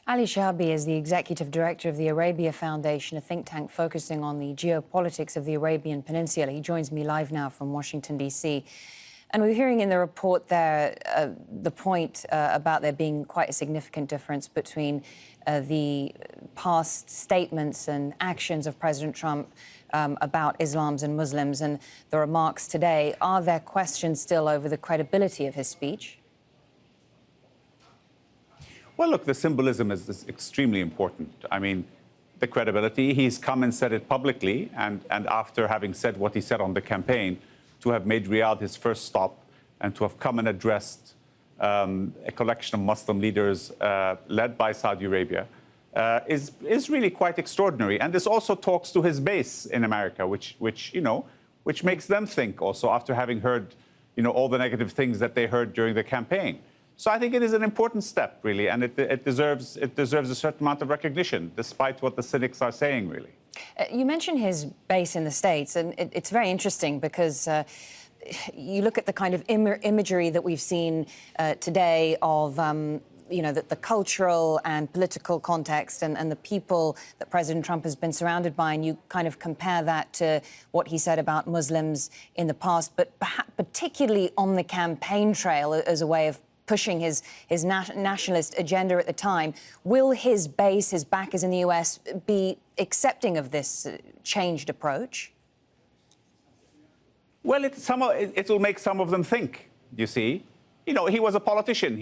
Ali Shihabi is the executive director of the Arabia Foundation, a think tank focusing on the geopolitics of the Arabian Peninsula. He joins me live now from Washington, D.C. And we're hearing in the report there the point about there being quite a significant difference between the past statements and actions of President Trump about Islams and Muslims and the remarks today. Are there questions still over the credibility of his speech? Well, look, the symbolism is extremely important. I mean, the credibility, he's come and said it publicly, and after having said what he said on the campaign, to have made Riyadh his first stop and to have come and addressed a collection of Muslim leaders led by Saudi Arabia is really quite extraordinary. And this also talks to his base in America, which makes them think also after having heard, all the negative things that they heard during the campaign. So I think it is an important step, really, and it deserves a certain amount of recognition, despite what the cynics are saying, really. You mentioned his base in the States, and it's very interesting because you look at the kind of imagery that we've seen today of, the cultural and political context and the people that President Trump has been surrounded by, and you kind of compare that to what he said about Muslims in the past, but perhaps particularly on the campaign trail as a way of pushing his nationalist agenda at the time. Will his base, his backers in the US, be accepting of this changed approach? Well, it will make some of them think, you see. He was a politician.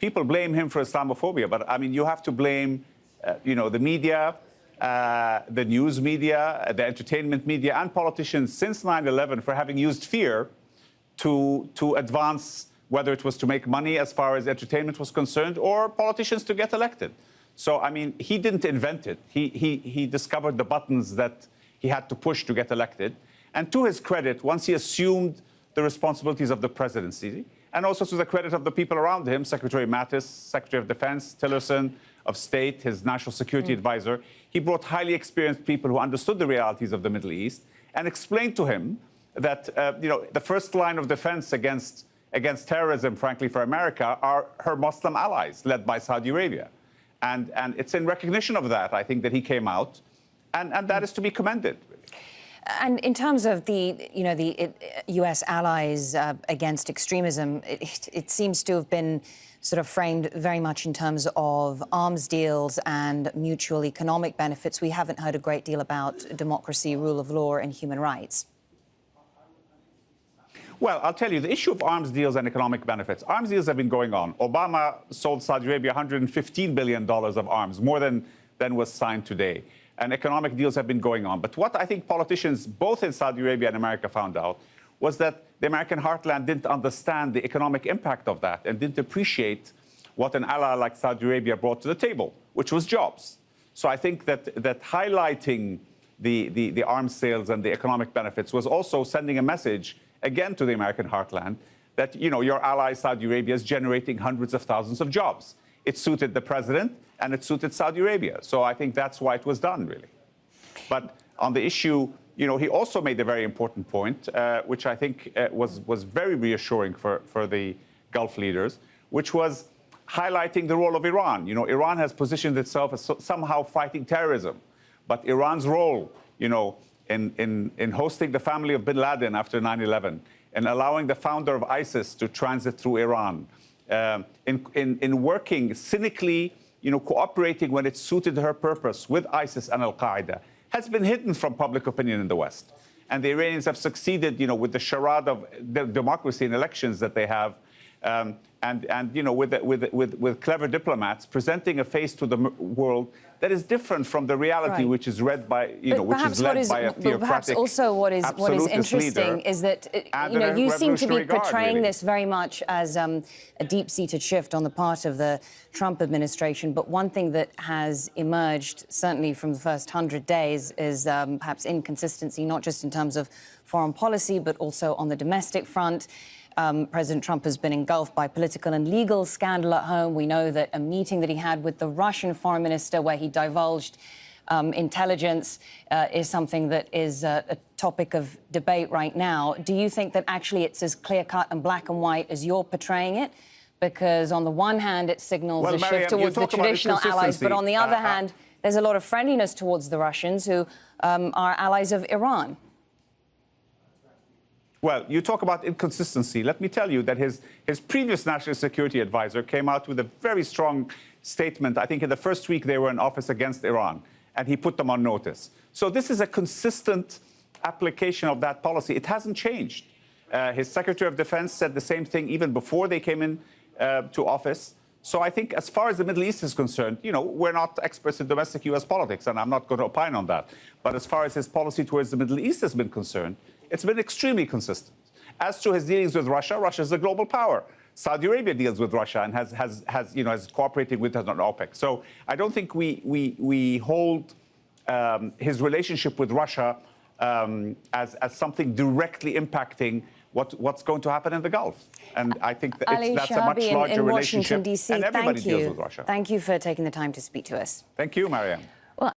People blame him for Islamophobia, but, you have to blame, the media, the news media, the entertainment media, and politicians since 9/11 for having used fear to advance, whether it was to make money as far as entertainment was concerned, or politicians to get elected. So, he didn't invent it. He discovered the buttons that he had to push to get elected. And to his credit, once he assumed the responsibilities of the presidency, and also to the credit of the people around him, Secretary Mattis, Secretary of Defense, Tillerson of State, his national security advisor, he brought highly experienced people who understood the realities of the Middle East and explained to him that, the first line of defense against terrorism, frankly, for America, are her Muslim allies, led by Saudi Arabia. And it's in recognition of that, I think, that he came out, and that is to be commended. And in terms of the US allies against extremism, it seems to have been sort of framed very much in terms of arms deals and mutual economic benefits. We haven't heard a great deal about democracy, rule of law, and human rights. Well, I'll tell you, the issue of arms deals and economic benefits. Arms deals have been going on. Obama sold Saudi Arabia $115 billion of arms, more than was signed today. And economic deals have been going on. But what I think politicians, both in Saudi Arabia and America, found out was that the American heartland didn't understand the economic impact of that and didn't appreciate what an ally like Saudi Arabia brought to the table, which was jobs. So I think that highlighting the arms sales and the economic benefits was also sending a message again to the American heartland that, your ally Saudi Arabia is generating hundreds of thousands of jobs. It suited the president and it suited Saudi Arabia. So I think that's why it was done, really. But on the issue, he also made a very important point, which I think was very reassuring for the Gulf leaders, which was highlighting the role of Iran. Iran has positioned itself as somehow fighting terrorism. But Iran's role, in hosting the family of bin Laden after 9/11, and allowing the founder of ISIS to transit through Iran, in working cynically, cooperating when it suited her purpose with ISIS and Al-Qaeda, has been hidden from public opinion in the West. And the Iranians have succeeded, with the charade of democracy and elections that they have, with clever diplomats presenting a face to the world that is different from the reality, which is led by, which is led by a theocratic. Perhaps also what is interesting is that you seem to be portraying this very much as a deep-seated shift on the part of the Trump administration. But one thing that has emerged, certainly from the first 100 days, is perhaps inconsistency, not just in terms of foreign policy, but also on the domestic front. President Trump has been engulfed by political and legal scandal at home. We know that a meeting that he had with the Russian foreign minister where he divulged intelligence is something that is a topic of debate right now. Do you think that actually it's as clear-cut and black and white as you're portraying it? because on the one hand, it signals a Mariam, shift towards the traditional allies, but on the other hand, there's a lot of friendliness towards the Russians who are allies of Iran. Well, you talk about inconsistency. Let me tell you that his previous national security advisor came out with a very strong statement. I think in the first week they were in office against Iran, and he put them on notice. So this is a consistent application of that policy. It hasn't changed. His Secretary of Defense said the same thing even before they came in to office. So I think as far as the Middle East is concerned, you know, we're not experts in domestic U.S. politics, and I'm not going to opine on that. But as far as his policy towards the Middle East has been concerned, it's been extremely consistent. As to his dealings with Russia, Russia is a global power. Saudi Arabia deals with Russia and has cooperated with us on OPEC. So I don't think we hold his relationship with Russia as something directly impacting what's going to happen in the Gulf. And I think that that's a much Shihabi larger in relationship. Washington, D.C., and everybody thank you. deals with Russia. Thank you for taking the time to speak to us. Thank you, Mariam.